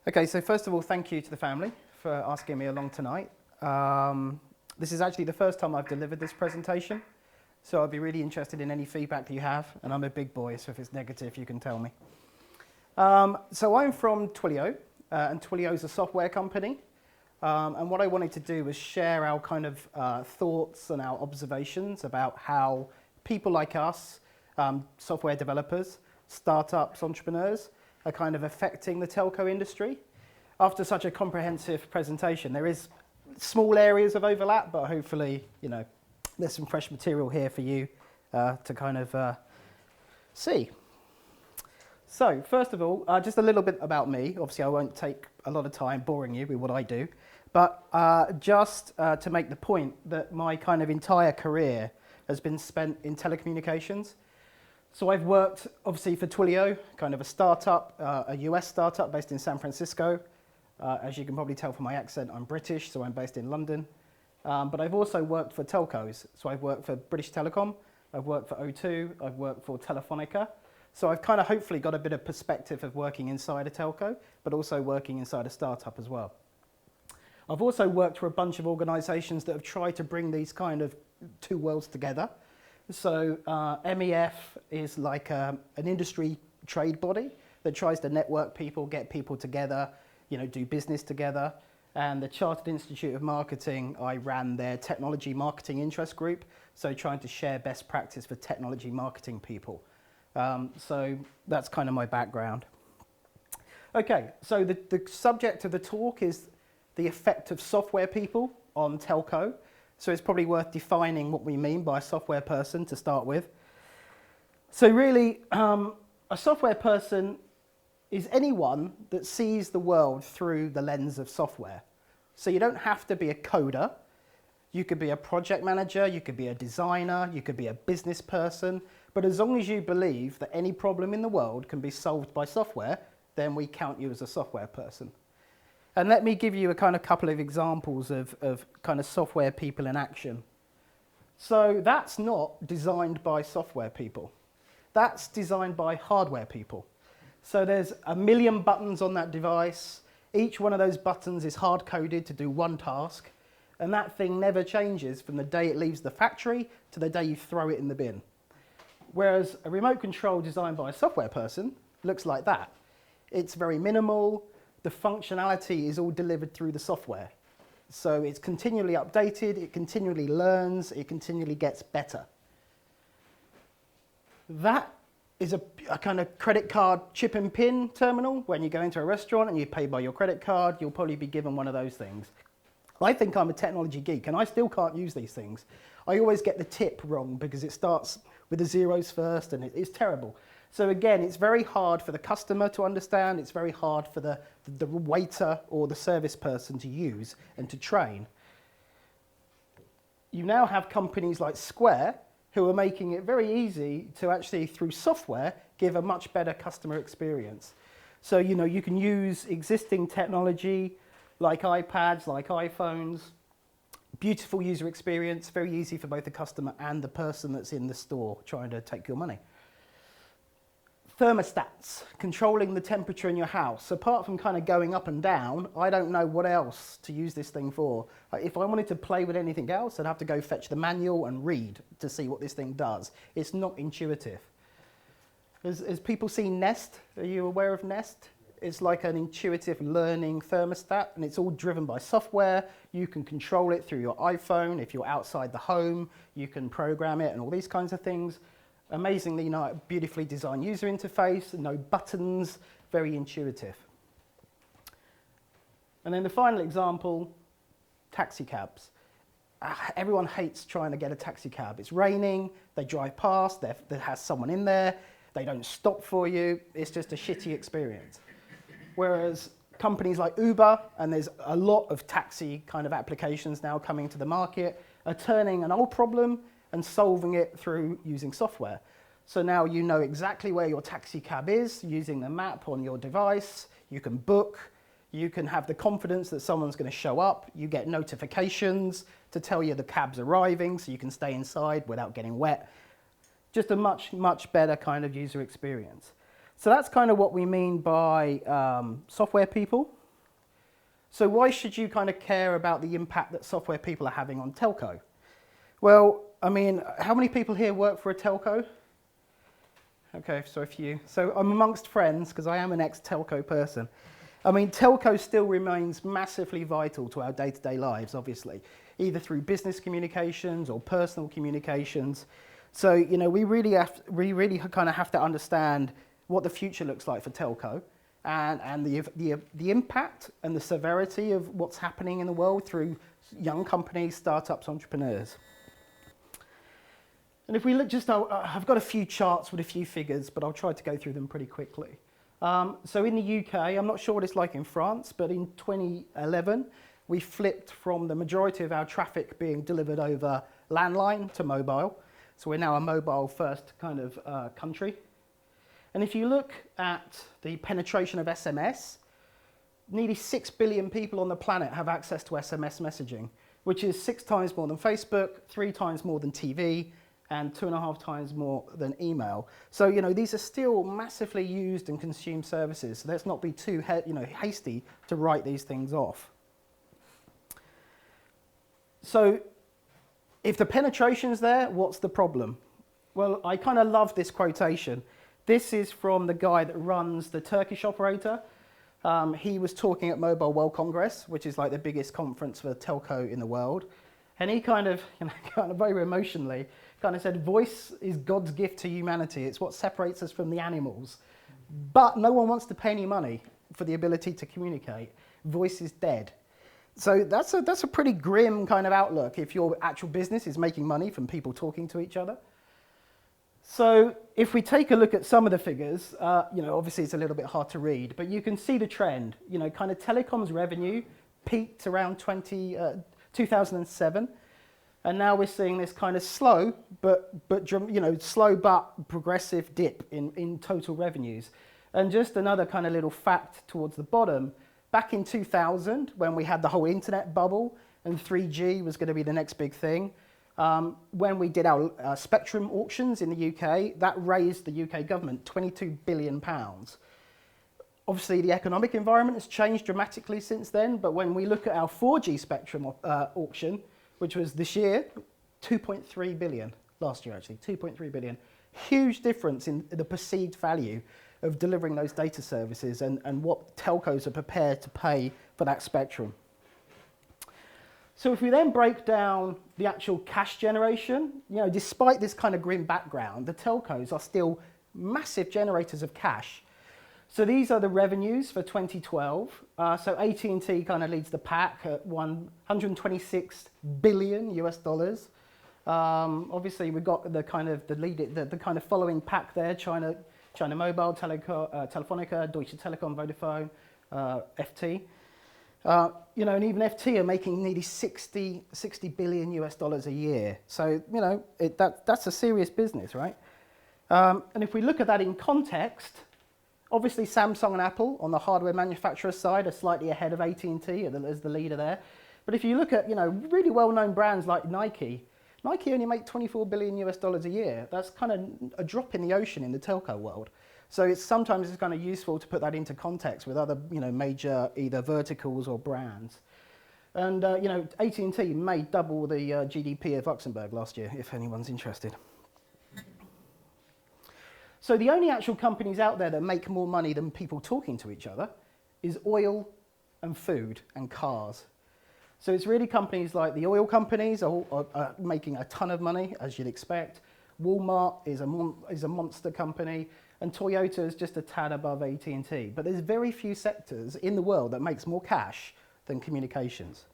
Okay, so first of all, thank you to the family for asking me along tonight. This is actually the first time I've delivered this presentation, so I'd be really interested in any feedback that you have, and I'm a big boy, so if it's negative, you can tell me. So I'm from Twilio, and Twilio is a software company, and what I wanted to do was share our kind of thoughts and our observations about how people like us, software developers, startups, entrepreneurs, are kind of affecting the telco industry. After such a comprehensive presentation, there is small areas of overlap, but hopefully, there's some fresh material here for you to kind of see. So, first of all, just a little bit about me. Obviously, I won't take a lot of time boring you with what I do, but just to make the point that my kind of entire career has been spent in telecommunications. So I've worked, obviously, for Twilio, kind of a startup, a US startup based in San Francisco. As you can probably tell from my accent, I'm British, so I'm based in London. But I've also worked for telcos. So I've worked for British Telecom, I've worked for O2, I've worked for Telefonica. So I've kind of hopefully got a bit of perspective of working inside a telco, but also working inside a startup as well. I've also worked for a bunch of organizations that have tried to bring these kind of two worlds together. So MEF is like an industry trade body that tries to network people, get people together, do business together. And the Chartered Institute of Marketing, I ran their technology marketing interest group, so trying to share best practice for technology marketing people. So that's kind of my background. Okay, so the subject of the talk is the effect of software people on telco. So it's probably worth defining what we mean by a software person to start with. So really, a software person is anyone that sees the world through the lens of software. So you don't have to be a coder. You could be a project manager, you could be a designer, you could be a business person. But as long as you believe that any problem in the world can be solved by software, then we count you as a software person. And let me give you a kind of couple of examples of kind of software people in action. So that's not designed by software people. That's designed by hardware people. So there's 1 million buttons on that device. Each one of those buttons is hard-coded to do one task. And that thing never changes from the day it leaves the factory to the day you throw it in the bin. Whereas a remote control designed by a software person looks like that. It's very minimal. The functionality is all delivered through the software. So it's continually updated, it continually learns, it continually gets better. That is a kind of credit card chip and pin terminal. When you go into a restaurant and you pay by your credit card, you'll probably be given one of those things. I think I'm a technology geek and I still can't use these things. I always get the tip wrong because it starts with the zeros first and it's terrible. So again, it's very hard for the customer to understand, it's very hard for the waiter or the service person to use and to train. You now have companies like Square who are making it very easy to actually, through software, give a much better customer experience. So, you can use existing technology like iPads, like iPhones, beautiful user experience, very easy for both the customer and the person that's in the store trying to take your money. Thermostats, controlling the temperature in your house. Apart from kind of going up and down, I don't know what else to use this thing for. If I wanted to play with anything else, I'd have to go fetch the manual and read to see what this thing does. It's not intuitive. Has people seen Nest? Are you aware of Nest? It's like an intuitive learning thermostat, and it's all driven by software. You can control it through your iPhone. If you're outside the home, you can program it and all these kinds of things. Amazingly, beautifully designed user interface, no buttons, very intuitive. And then the final example, taxi cabs. Everyone hates trying to get a taxi cab. It's raining, they drive past, there has someone in there, they don't stop for you, it's just a shitty experience. Whereas companies like Uber, and there's a lot of taxi kind of applications now coming to the market, are turning an old problem and solving it through using software. So now you know exactly where your taxi cab is using the map on your device. You can book, you can have the confidence that someone's going to show up. You get notifications to tell you the cab's arriving so you can stay inside without getting wet. Just a much, much better kind of user experience. So that's kind of what we mean by software people. So why should you kind of care about the impact that software people are having on telco? Well, I mean, how many people here work for a telco? Okay, so a few. So I'm amongst friends because I am an ex-telco person. I mean, telco still remains massively vital to our day-to-day lives, obviously, either through business communications or personal communications. So, you know, we really kind of have to understand what the future looks like for telco and the impact and the severity of what's happening in the world through young companies, startups, entrepreneurs. And if we look I've got a few charts with a few figures, but I'll try to go through them pretty quickly. So in the UK, I'm not sure what it's like in France, but in 2011, we flipped from the majority of our traffic being delivered over landline to mobile. So we're now a mobile first kind of country. And if you look at the penetration of SMS, nearly 6 billion people on the planet have access to SMS messaging, which is 6 times more than Facebook, 3 times more than TV, and 2.5 times more than email. So, you know, these are still massively used and consumed services. So let's not be too hasty to write these things off. So if the penetration's there, what's the problem? Well, I kind of love this quotation. This is from the guy that runs the Turkish operator. He was talking at Mobile World Congress, which is like the biggest conference for telco in the world. And he kind of very emotionally, kind of said, voice is God's gift to humanity. It's what separates us from the animals. But no one wants to pay any money for the ability to communicate. Voice is dead. So that's a pretty grim kind of outlook if your actual business is making money from people talking to each other. So if we take a look at some of the figures, obviously it's a little bit hard to read, but you can see the trend. You know, kind of telecoms revenue peaked around 2007. And now we're seeing this kind of slow but progressive dip in total revenues. And just another kind of little fact towards the bottom, back in 2000, when we had the whole internet bubble and 3G was going to be the next big thing, when we did our spectrum auctions in the UK, that raised the UK government £22 billion. Obviously, the economic environment has changed dramatically since then, but when we look at our 4G spectrum auction, which was this year, 2.3 billion, last year actually, 2.3 billion. Huge difference in the perceived value of delivering those data services and what telcos are prepared to pay for that spectrum. So if we then break down the actual cash generation, you know, despite this kind of grim background, the telcos are still massive generators of cash. So these are the revenues for 2012. So AT&T kind of leads the pack at 126 billion US dollars. Obviously, we've got the kind of following pack there: China Mobile, Telefonica, Deutsche Telekom, Vodafone, FT. And even FT are making nearly 60 billion US dollars a year. So that's a serious business, right? And if we look at that in context. Obviously, Samsung and Apple on the hardware manufacturer side are slightly ahead of AT&T as the leader there. But if you look at really well-known brands like Nike only make 24 billion US dollars a year. That's kind of a drop in the ocean in the telco world. So sometimes it's kind of useful to put that into context with other major either verticals or brands. And AT&T made double the GDP of Luxembourg last year, if anyone's interested. So the only actual companies out there that make more money than people talking to each other is oil and food and cars. So it's really companies like the oil companies are making a ton of money, as you'd expect. Walmart is a monster company, and Toyota is just a tad above AT&T. But there's very few sectors in the world that makes more cash than communications.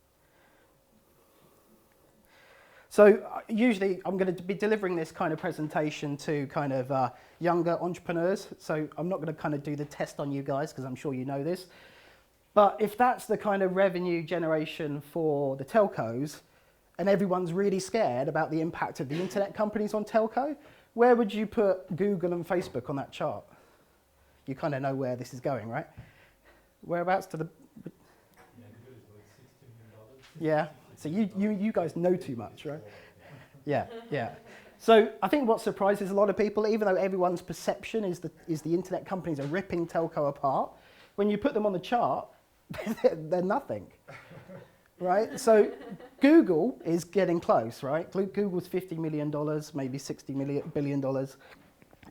So usually I'm going to be delivering this kind of presentation to kind of younger entrepreneurs. So I'm not going to kind of do the test on you guys because I'm sure you know this. But if that's the kind of revenue generation for the telcos and everyone's really scared about the impact of the internet companies on telco, where would you put Google and Facebook on that chart? You kind of know where this is going, right? Whereabouts to the... Yeah. So you guys know too much, right? Yeah. So I think what surprises a lot of people, even though everyone's perception is the internet companies are ripping telco apart, when you put them on the chart, they're nothing, right? So Google is getting close, right? Google's $50 million, maybe $60 billion.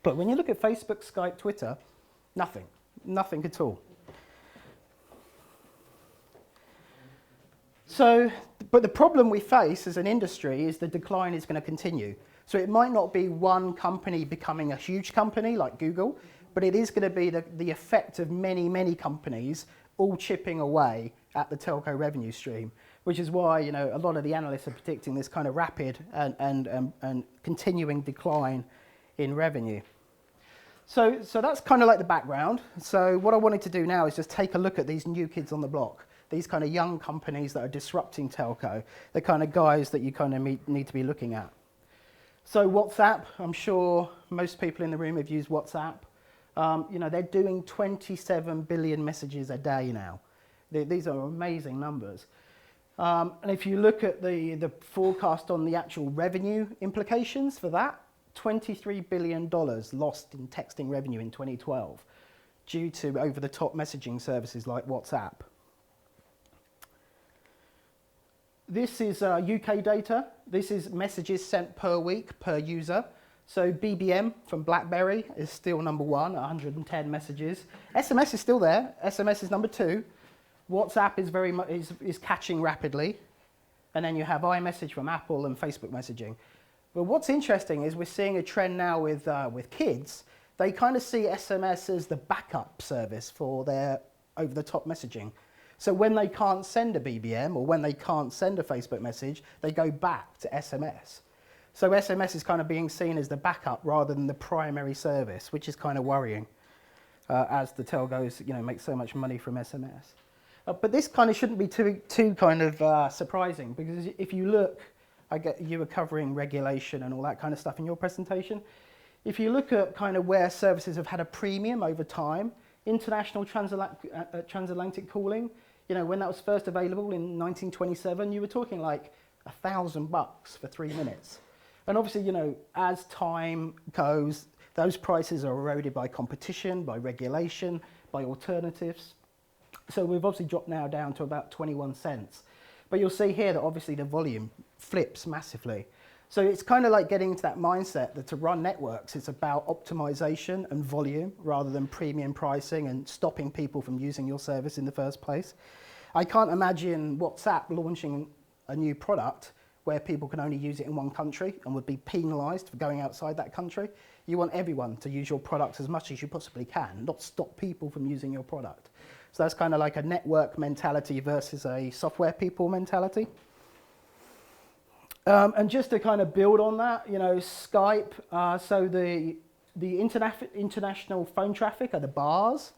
But when you look at Facebook, Skype, Twitter, nothing at all. So, but the problem we face as an industry is the decline is going to continue. So it might not be one company becoming a huge company like Google, but it is going to be the effect of many, many companies all chipping away at the telco revenue stream, which is why, you know, a lot of the analysts are predicting this kind of rapid and continuing decline in revenue. So that's kind of like the background. So what I wanted to do now is just take a look at these new kids on the block, these kind of young companies that are disrupting telco, the kind of guys that you kind of need to be looking at. So WhatsApp, I'm sure most people in the room have used WhatsApp. You know, they're doing 27 billion messages a day now. These are amazing numbers. And if you look at the forecast on the actual revenue implications for that, $23 billion lost in texting revenue in 2012 due to over-the-top messaging services like WhatsApp. This is UK data. This is messages sent per week per user. So BBM from BlackBerry is still number one, 110 messages. SMS is still there. SMS is number two. WhatsApp is catching rapidly. And then you have iMessage from Apple and Facebook messaging. But what's interesting is we're seeing a trend now with kids. They kind of see SMS as the backup service for their over-the-top messaging. So when they can't send a BBM or when they can't send a Facebook message, they go back to SMS. So SMS is kind of being seen as the backup rather than the primary service, which is kind of worrying as the telcos, you know, make so much money from SMS. But this kind of shouldn't be too kind of surprising, because if you look, you were covering regulation and all that kind of stuff in your presentation. If you look at kind of where services have had a premium over time, international transatlantic calling, you know, when that was first available in 1927, you were talking like $1,000 for 3 minutes. And obviously, you know, as time goes, those prices are eroded by competition, by regulation, by alternatives. So we've obviously dropped now down to about 21 cents. But you'll see here that obviously the volume flips massively. So it's kind of like getting into that mindset that to run networks, it's about optimization and volume rather than premium pricing and stopping people from using your service in the first place. I can't imagine WhatsApp launching a new product where people can only use it in one country and would be penalized for going outside that country. You want everyone to use your product as much as you possibly can, not stop people from using your product. So that's kind of like a network mentality versus a software people mentality. And just to kind of build on that, you know, Skype, so the international phone traffic are the bars,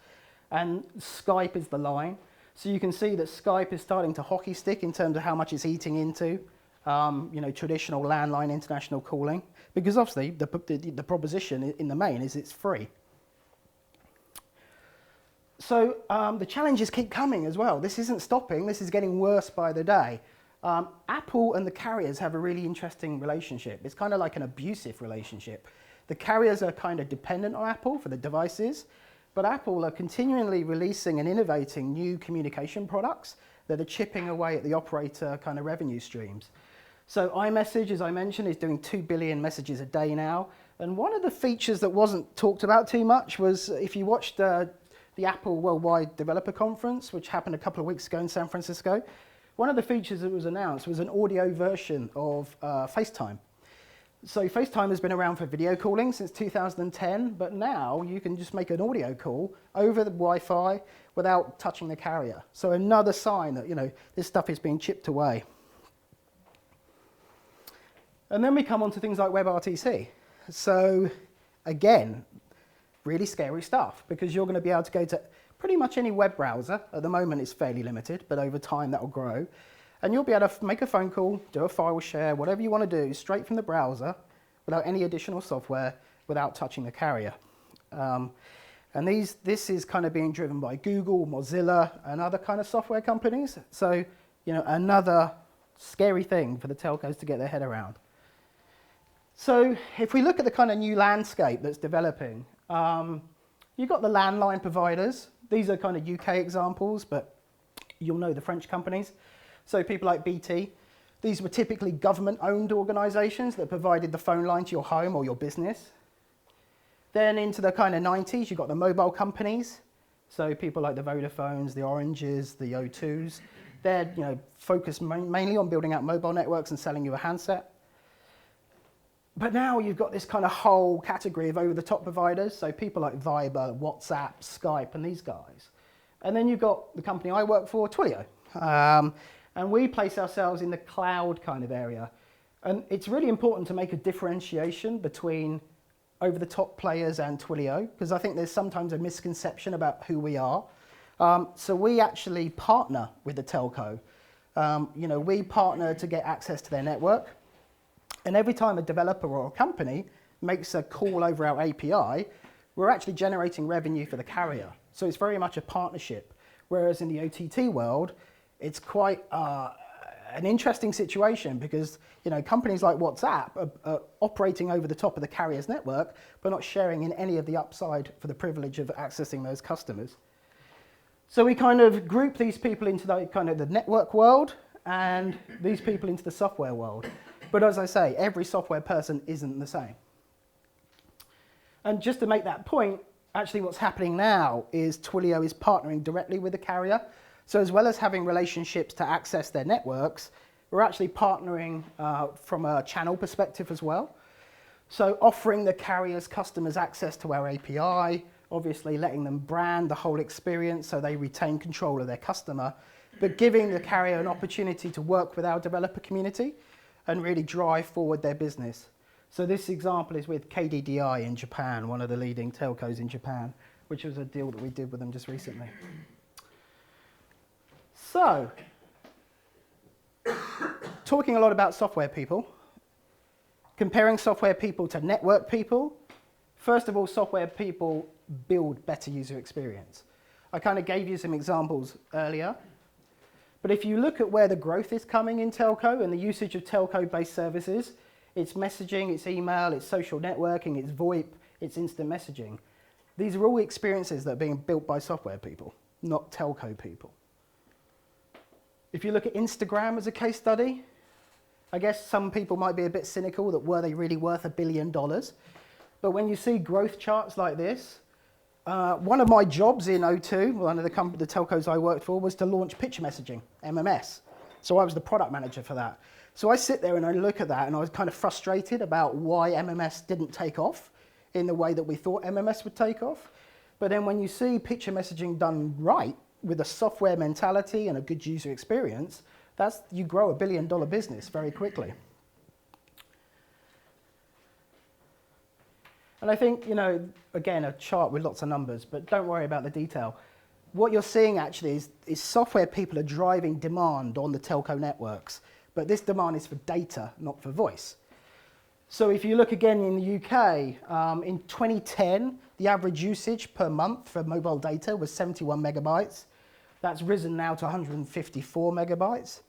and Skype is the line. So you can see that Skype is starting to hockey stick in terms of how much it's eating into, you know, traditional landline international calling, because obviously the proposition in the main is it's free. So the challenges keep coming as well. This isn't stopping, this is getting worse by the day. Apple and the carriers have a really interesting relationship. It's kind of like an abusive relationship. The carriers are kind of dependent on Apple for the devices, but Apple are continually releasing and innovating new communication products that are chipping away at the operator kind of revenue streams. So iMessage, as I mentioned, is doing 2 billion messages a day now. And one of the features that wasn't talked about too much was if you watched the Apple Worldwide Developer Conference, which happened a couple of weeks ago in San Francisco, one of the features that was announced was an audio version of FaceTime. So FaceTime has been around for video calling since 2010, but now you can just make an audio call over the Wi-Fi without touching the carrier. So another sign that, you know, this stuff is being chipped away. And then we come on to things like WebRTC. So again, really scary stuff, because you're going to be able to go to pretty much any web browser. At the moment it's fairly limited, but over time that will grow. And you'll be able to make a phone call, do a file share, whatever you want to do, straight from the browser, without any additional software, without touching the carrier. And this is kind of being driven by Google, Mozilla, and other kind of software companies. So, you know, another scary thing for the telcos to get their head around. So if we look at the kind of new landscape that's developing, you've got the landline providers. These are kind of UK examples, but you'll know the French companies. So people like BT. These were typically government-owned organisations that provided the phone line to your home or your business. Then into the kind of 90s, you've got the mobile companies. So people like the Vodafones, the Oranges, the O2s. They're focused mainly on building out mobile networks and selling you a handset. But now you've got this kind of whole category of over-the-top providers. So people like Viber, WhatsApp, Skype, and these guys. And then you've got the company I work for, Twilio. And we place ourselves in the cloud kind of area. And it's really important to make a differentiation between over-the-top players and Twilio, because I think there's sometimes a misconception about who we are. So we actually partner with the telco. We partner to get access to their network. And every time a developer or a company makes a call over our API, we're actually generating revenue for the carrier. So it's very much a partnership. Whereas in the OTT world, it's quite an interesting situation because companies like WhatsApp are operating over the top of the carrier's network, but not sharing in any of the upside for the privilege of accessing those customers. So we kind of group these people into the network world and these people into the software world. But as I say, every software person isn't the same. And just to make that point, actually what's happening now is Twilio is partnering directly with the carrier. So as well as having relationships to access their networks, we're actually partnering from a channel perspective as well. So offering the carrier's customers access to our API, obviously letting them brand the whole experience so they retain control of their customer, but giving the carrier an opportunity to work with our developer community and really drive forward their business. So this example is with KDDI in Japan, one of the leading telcos in Japan, which was a deal that we did with them just recently. So, talking a lot about software people, comparing software people to network people, first of all, software people build better user experience. I kind of gave you some examples earlier, but if you look at where the growth is coming in telco and the usage of telco-based services, it's messaging, it's email, it's social networking, it's VoIP, it's instant messaging. These are all experiences that are being built by software people, not telco people. If you look at Instagram as a case study, I guess some people might be a bit cynical that were they really worth $1 billion? But when you see growth charts like this, one of my jobs in O2, one of the telcos I worked for, was to launch picture messaging, MMS. So I was the product manager for that. So I sit there and I look at that and I was kind of frustrated about why MMS didn't take off in the way that we thought MMS would take off. But then when you see picture messaging done right, with a software mentality and a good user experience, you grow $1 billion business very quickly. And I think, again, a chart with lots of numbers, but don't worry about the detail. What you're seeing actually is software people are driving demand on the telco networks, but this demand is for data, not for voice. So if you look again in the UK, in 2010, the average usage per month for mobile data was 71 megabytes. That's risen now to 154 megabytes.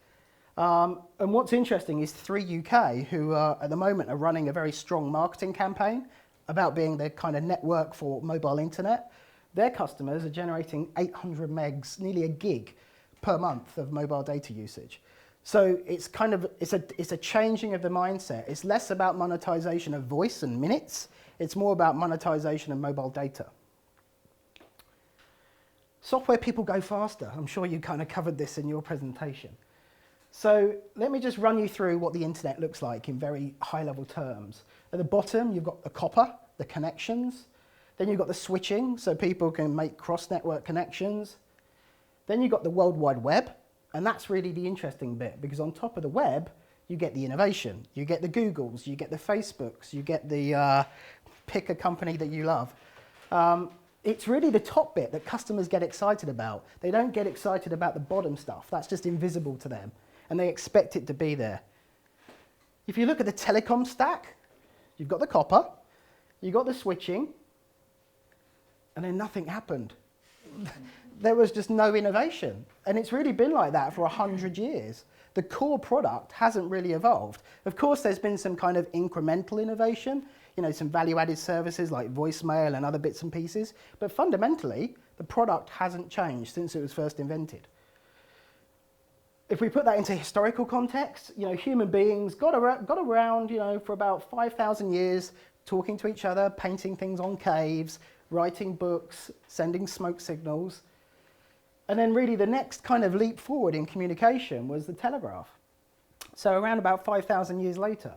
And what's interesting is 3UK, who at the moment are running a very strong marketing campaign about being the kind of network for mobile internet. Their customers are generating 800 megs, nearly a gig per month of mobile data usage. So it's a changing of the mindset. It's less about monetization of voice and minutes. It's more about monetization of mobile data. Software people go faster. I'm sure you kind of covered this in your presentation. So let me just run you through what the internet looks like in very high-level terms. At the bottom, you've got the copper, the connections. Then you've got the switching, so people can make cross-network connections. Then you've got the World Wide Web, and that's really the interesting bit, because on top of the web, you get the innovation. You get the Googles, you get the Facebooks, you get the pick a company that you love. It's really the top bit that customers get excited about. They don't get excited about the bottom stuff. That's just invisible to them, and they expect it to be there. If you look at the telecom stack, you've got the copper, you've got the switching, and then nothing happened. there was just no innovation. And it's really been like that for 100 years. The core product hasn't really evolved. Of course, there's been some kind of incremental innovation, you know, some value-added services like voicemail and other bits and pieces, but fundamentally, the product hasn't changed since it was first invented. If we put that into historical context, you know, human beings got around, you know, for about 5,000 years, talking to each other, painting things on caves, writing books, sending smoke signals. And then really the next kind of leap forward in communication was the telegraph. So around about 5,000 years later.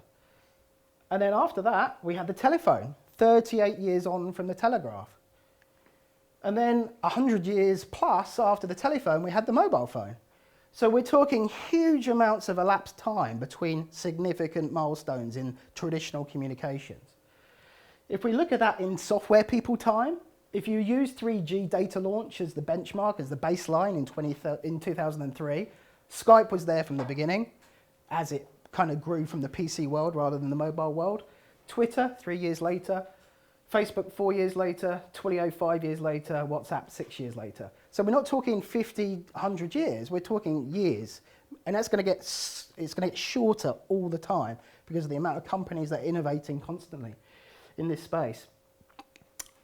And then after that, we had the telephone, 38 years on from the telegraph. And then 100 years plus after the telephone, we had the mobile phone. So we're talking huge amounts of elapsed time between significant milestones in traditional communications. If we look at that in software people time, if you use 3G data launch as the benchmark, as the baseline in 2003, Skype was there from the beginning, as it kind of grew from the PC world rather than the mobile world. Twitter, 3 years later. Facebook, 4 years later. Twilio, 5 years later. WhatsApp, 6 years later. So we're not talking 50, 100 years, we're talking years. And it's going to get shorter all the time because of the amount of companies that are innovating constantly in this space.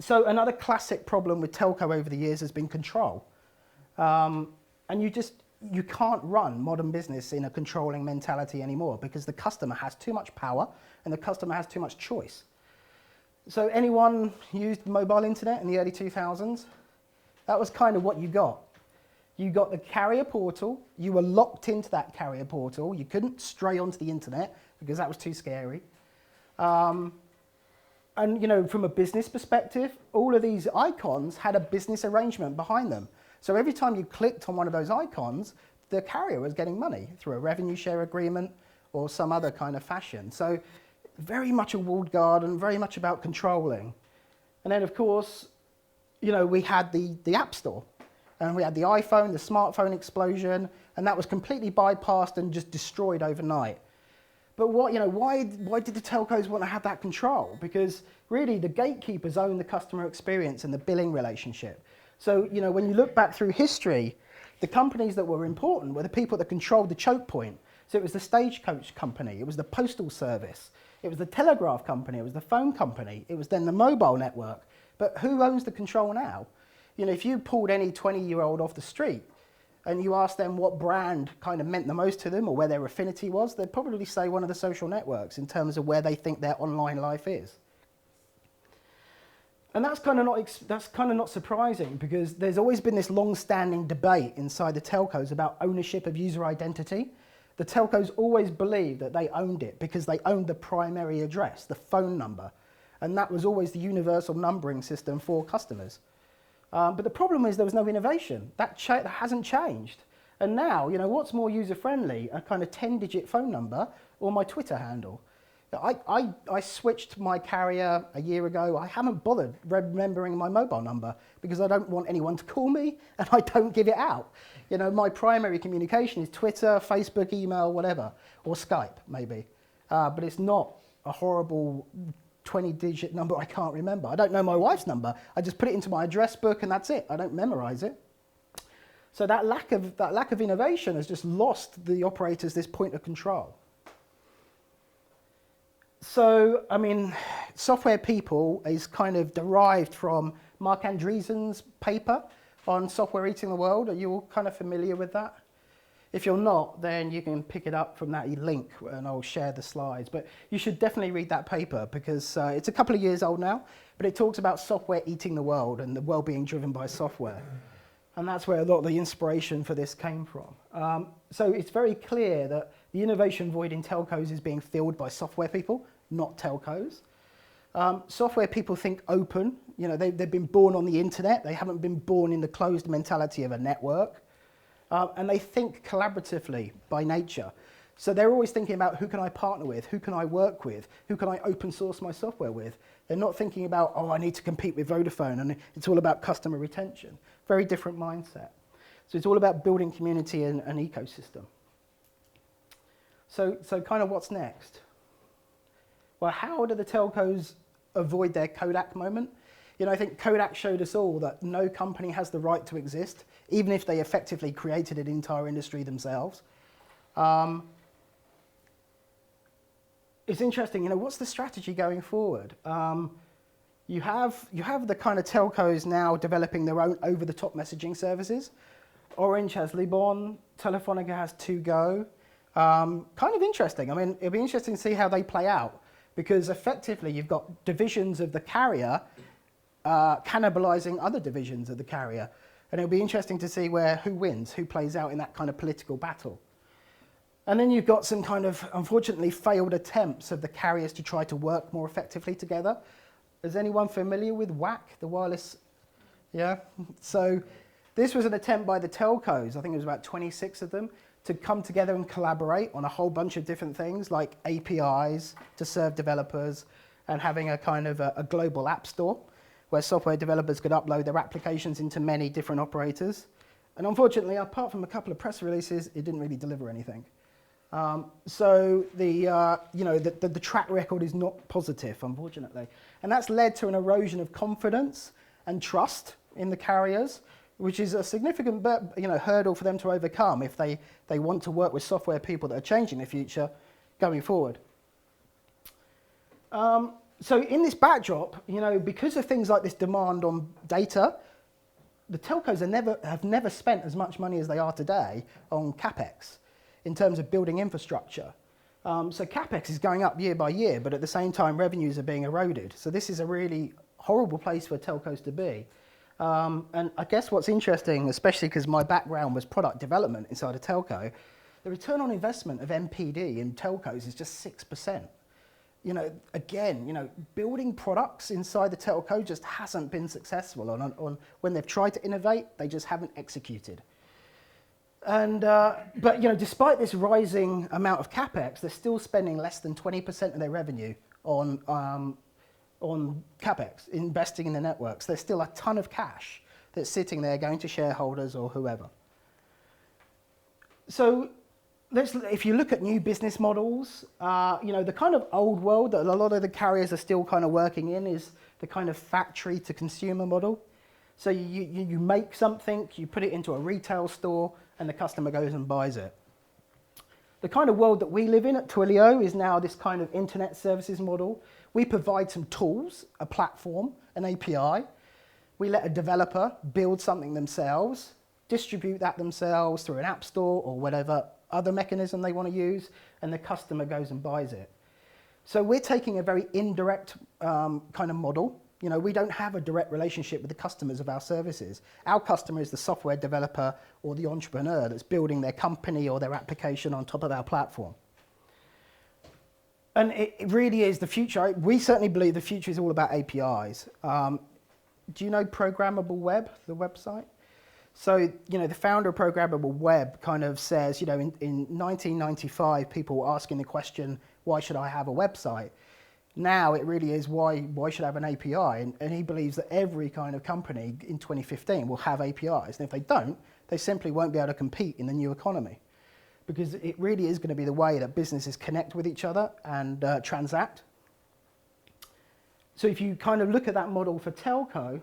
So another classic problem with telco over the years has been control. And you can't run modern business in a controlling mentality anymore because the customer has too much power and the customer has too much choice. So anyone used mobile internet in the early 2000s? That was kind of what you got. You got the carrier portal, you were locked into that carrier portal, you couldn't stray onto the internet because that was too scary. And you know, from a business perspective, all of these icons had a business arrangement behind them. So every time you clicked on one of those icons, the carrier was getting money through a revenue share agreement or some other kind of fashion. So very much a walled garden, very much about controlling. And then of course, you know, we had the App Store and we had the iPhone, the smartphone explosion, and that was completely bypassed and just destroyed overnight. But what, you know, why did the telcos want to have that control? Because really the gatekeepers own the customer experience and the billing relationship. So, you know, when you look back through history, the companies that were important were the people that controlled the choke point. So it was the stagecoach company, it was the postal service, it was the telegraph company, it was the phone company, it was then the mobile network. But who owns the control now? You know, if you pulled any 20-year-old off the street and you asked them what brand kind of meant the most to them or where their affinity was, they'd probably say one of the social networks in terms of where they think their online life is. And that's kind of not surprising because there's always been this long-standing debate inside the telcos about ownership of user identity. The telcos always believed that they owned it because they owned the primary address, the phone number, and that was always the universal numbering system for customers. But the problem is there was no innovation. That hasn't changed. And now, you know, what's more user-friendly, a kind of 10-digit phone number or my Twitter handle? I switched my carrier a year ago. I haven't bothered remembering my mobile number because I don't want anyone to call me and I don't give it out. You know, my primary communication is Twitter, Facebook, email, whatever, or Skype maybe. But it's not a horrible 20-digit number I can't remember. I don't know my wife's number. I just put it into my address book and that's it. I don't memorize it. So that lack of innovation has just lost the operators this point of control. So, I mean, software people is kind of derived from Mark Andreessen's paper on software eating the world. Are you all kind of familiar with that? If you're not, then you can pick it up from that link and I'll share the slides. But you should definitely read that paper because it's a couple of years old now, but it talks about software eating the world and the world being driven by software. And that's where a lot of the inspiration for this came from. So it's very clear that the innovation void in telcos is being filled by software people, not telcos. Software people think open. You know, they've been born on the internet. They haven't been born in the closed mentality of a network. And they think collaboratively by nature. So they're always thinking about who can I partner with, who can I work with, who can I open source my software with. They're not thinking about, oh, I need to compete with Vodafone, and it's all about customer retention. Very different mindset. So it's all about building community and an ecosystem. So kind of what's next? Well, how do the telcos avoid their Kodak moment? You know, I think Kodak showed us all that no company has the right to exist, even if they effectively created an entire industry themselves. It's interesting, you know, what's the strategy going forward? You have the kind of telcos now developing their own over-the-top messaging services. Orange has Libon, Telefonica has To Go. Kind of interesting. I mean, it'll be interesting to see how they play out, because effectively you've got divisions of the carrier cannibalizing other divisions of the carrier. And it'll be interesting to see who wins, who plays out in that kind of political battle. And then you've got some kind of, unfortunately, failed attempts of the carriers to try to work more effectively together. Is anyone familiar with WAC, the wireless? Yeah? So this was an attempt by the telcos, I think it was about 26 of them, to come together and collaborate on a whole bunch of different things, like APIs to serve developers, and having a kind of a global app store where software developers could upload their applications into many different operators. And unfortunately, apart from a couple of press releases, it didn't really deliver anything. So the track record is not positive, unfortunately. And that's led to an erosion of confidence and trust in the carriers, which is a significant hurdle for them to overcome if they want to work with software people that are changing the future going forward. So in this backdrop, you know, because of things like this demand on data, the telcos have never spent as much money as they are today on capex in terms of building infrastructure. So capex is going up year by year, but at the same time, revenues are being eroded. So this is a really horrible place for telcos to be. And I guess what's interesting, especially because my background was product development inside a telco, the return on investment of MPD in telcos is just 6%. You know, again, you know, building products inside the telco just hasn't been successful. On when they've tried to innovate, they just haven't executed. And but you know, despite this rising amount of capex, they're still spending less than 20% of their revenue on capex, investing in the networks. There's still a ton of cash that's sitting there going to shareholders or whoever. So if you look at new business models, you know, the kind of old world that a lot of the carriers are still kind of working in is the kind of factory to consumer model. So you make something, you put it into a retail store, and the customer goes and buys it. The kind of world that we live in at Twilio is now this kind of internet services model. We provide some tools, a platform, an API. We let a developer build something themselves, distribute that themselves through an app store or whatever other mechanism they want to use, and the customer goes and buys it. So we're taking a very indirect kind of model. You know, we don't have a direct relationship with the customers of our services. Our customer is the software developer or the entrepreneur that's building their company or their application on top of our platform. And it really is the future. We certainly believe the future is all about APIs. Do you know Programmable Web, the website? So, you know, the founder of Programmable Web kind of says, you know, in 1995, people were asking the question, why should I have a website? Now it really is, why should I have an API? And he believes that every kind of company in 2015 will have APIs. And if they don't, they simply won't be able to compete in the new economy. Because it really is going to be the way that businesses connect with each other and transact. So if you kind of look at that model for telco,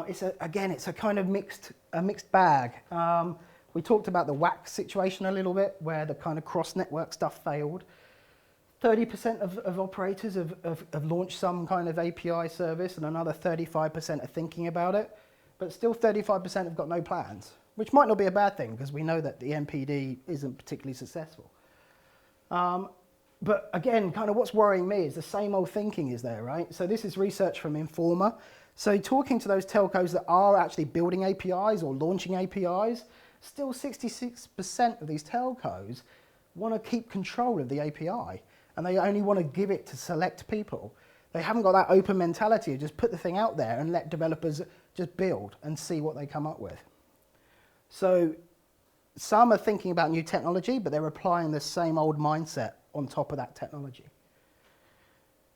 it's a kind of mixed bag. We talked about the WAC situation a little bit, where the kind of cross-network stuff failed. 30% of operators have launched some kind of API service, and another 35% are thinking about it. But still 35% have got no plans, which might not be a bad thing, because we know that the MPD isn't particularly successful. But again, kind of what's worrying me is the same old thinking is there, right? So this is research from Informa. So talking to those telcos that are actually building APIs or launching APIs, still 66% of these telcos want to keep control of the API, and they only want to give it to select people. They haven't got that open mentality of just put the thing out there and let developers just build and see what they come up with. So some are thinking about new technology, but they're applying the same old mindset on top of that technology.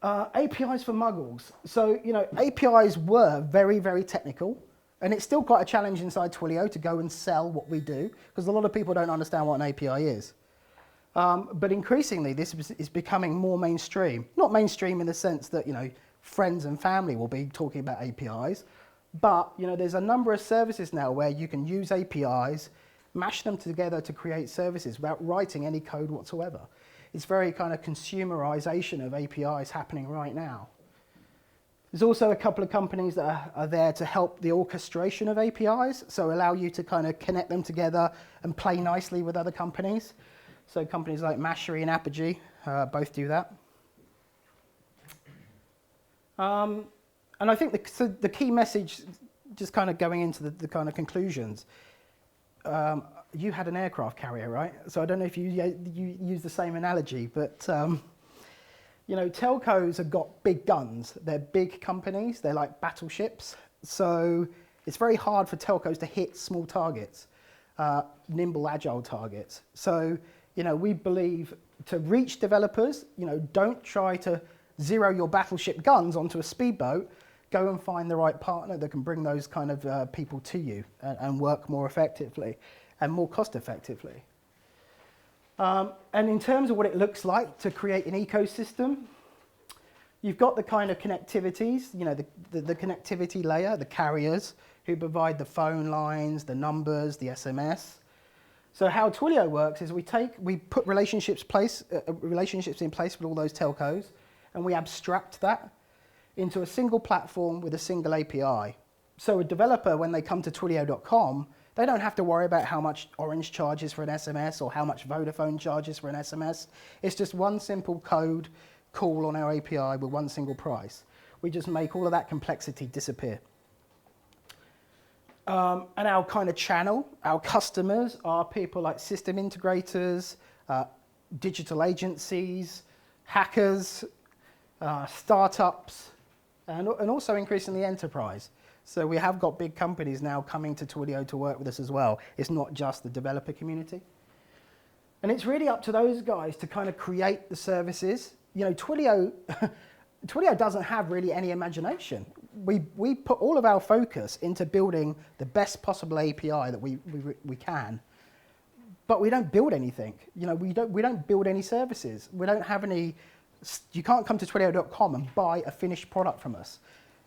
APIs for muggles. So, you know, APIs were very, very technical, and it's still quite a challenge inside Twilio to go and sell what we do, because a lot of people don't understand what an API is. But increasingly, this is becoming more mainstream. Not mainstream in the sense that, you know, friends and family will be talking about APIs. But there's a number of services now where you can use APIs, mash them together to create services without writing any code whatsoever. It's very kind of consumerization of APIs happening right now. There's also a couple of companies that are there to help the orchestration of APIs, so allow you to kind of connect them together and play nicely with other companies. So companies like Mashery and Apogee both do that. And I think the key message, just kind of going into the kind of conclusions, you had an aircraft carrier, right? So I don't know if you use the same analogy, but telcos have got big guns. They're big companies. They're like battleships. So it's very hard for telcos to hit small targets, nimble, agile targets. So we believe to reach developers, don't try to zero your battleship guns onto a speedboat. Go and find the right partner that can bring those kind of people to you and work more effectively and more cost effectively. And in terms of what it looks like to create an ecosystem, you've got the kind of connectivities, the connectivity layer, the carriers who provide the phone lines, the numbers, the SMS. So how Twilio works is we put relationships in place with all those telcos, and we abstract that into a single platform with a single API. So a developer, when they come to Twilio.com, they don't have to worry about how much Orange charges for an SMS or how much Vodafone charges for an SMS. It's just one simple code call on our API with one single price. We just make all of that complexity disappear. And our kind of channel, our customers are people like system integrators, digital agencies, hackers, startups, and also increasingly enterprise. So we have got big companies now coming to Twilio to work with us as well. It's not just the developer community. And it's really up to those guys to kind of create the services. Twilio doesn't have really any imagination. We put all of our focus into building the best possible API that we can. But we don't build anything. We don't build any services. We don't have any. You can't come to Twilio.com and buy a finished product from us.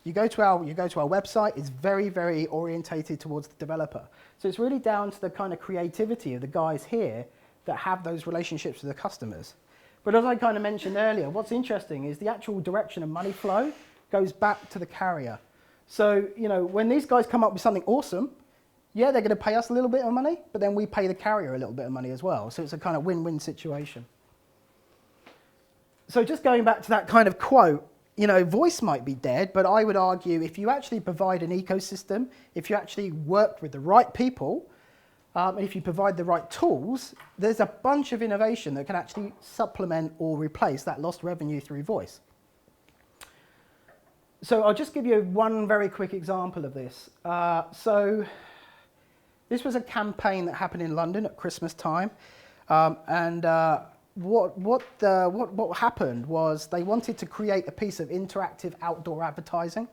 You go to our website. It's very, very orientated towards the developer. So it's really down to the kind of creativity of the guys here that have those relationships with the customers. But as I kind of mentioned earlier, what's interesting is the actual direction of money flow goes back to the carrier. So when these guys come up with something awesome, yeah, they're going to pay us a little bit of money, but then we pay the carrier a little bit of money as well. So it's a kind of win-win situation. So just going back to that kind of quote, voice might be dead, but I would argue if you actually provide an ecosystem, if you actually work with the right people, and if you provide the right tools, there's a bunch of innovation that can actually supplement or replace that lost revenue through voice. So I'll just give you one very quick example of this. So this was a campaign that happened in London at Christmas time, what happened was they wanted to create a piece of interactive outdoor advertising.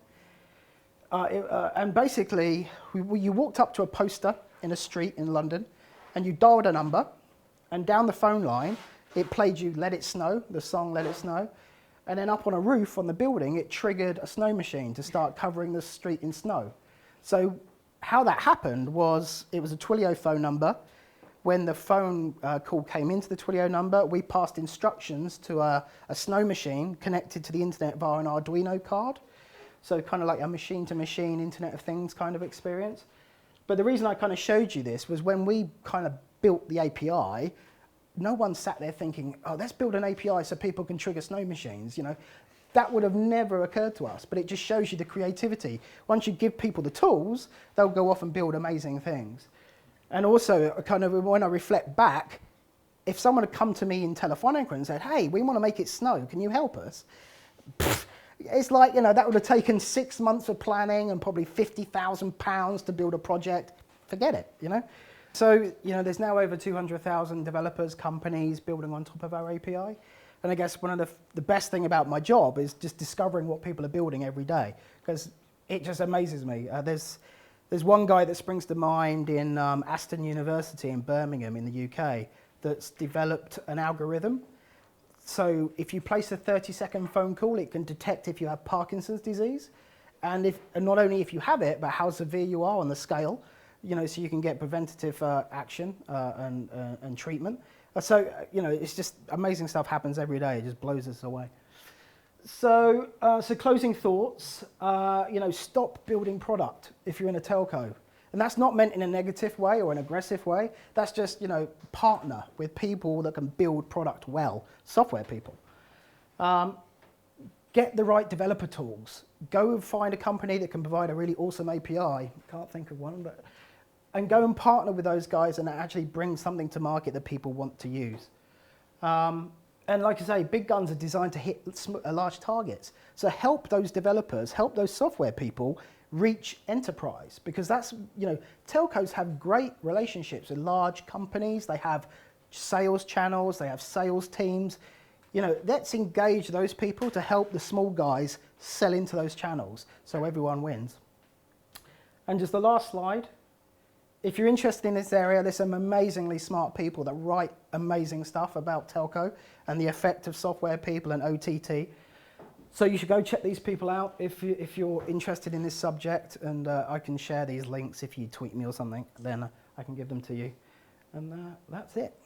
And basically, you walked up to a poster in a street in London, and you dialed a number, and down the phone line, it played you Let It Snow, the song Let It Snow, and then up on a roof on the building, it triggered a snow machine to start covering the street in snow. So how that happened was, it was a Twilio phone number. When the phone call came into the Twilio number, we passed instructions to a snow machine connected to the internet via an Arduino card. So kind of like a machine-to-machine Internet of Things kind of experience. But the reason I kind of showed you this was when we kind of built the API, no one sat there thinking, oh, let's build an API so people can trigger snow machines. That would have never occurred to us, but it just shows you the creativity. Once you give people the tools, they'll go off and build amazing things. And also, kind of when I reflect back, if someone had come to me in Telefonica and said, hey, we want to make it snow, can you help us? It's like, that would have taken 6 months of planning and probably £50,000 to build a project. Forget it, So, there's now over 200,000 developers, companies building on top of our API. And I guess one of the best thing about my job is just discovering what people are building every day, because it just amazes me. There's one guy that springs to mind in Aston University in Birmingham in the UK that's developed an algorithm So if you place a 30-second phone call, it can detect if you have Parkinson's disease, and not only if you have it, but how severe you are on the scale. So you can get preventative action and treatment. So it's just amazing stuff happens every day. It just blows us away. So closing thoughts. Stop building product if you're in a telco. And that's not meant in a negative way or an aggressive way. That's just, partner with people that can build product well, software people. Get the right developer tools. Go and find a company that can provide a really awesome API. Can't think of one, and go and partner with those guys and actually bring something to market that people want to use. And like I say, big guns are designed to hit large targets. So help those developers, help those software people reach enterprise, because that's, telcos have great relationships with large companies. They have sales channels, they have sales teams. Let's engage those people to help the small guys sell into those channels so everyone wins. And just the last slide. If you're interested in this area, there's some amazingly smart people that write amazing stuff about telco and the effect of software people and OTT. So you should go check these people out if you're interested in this subject, and I can share these links if you tweet me or something, then I can give them to you. And that's it.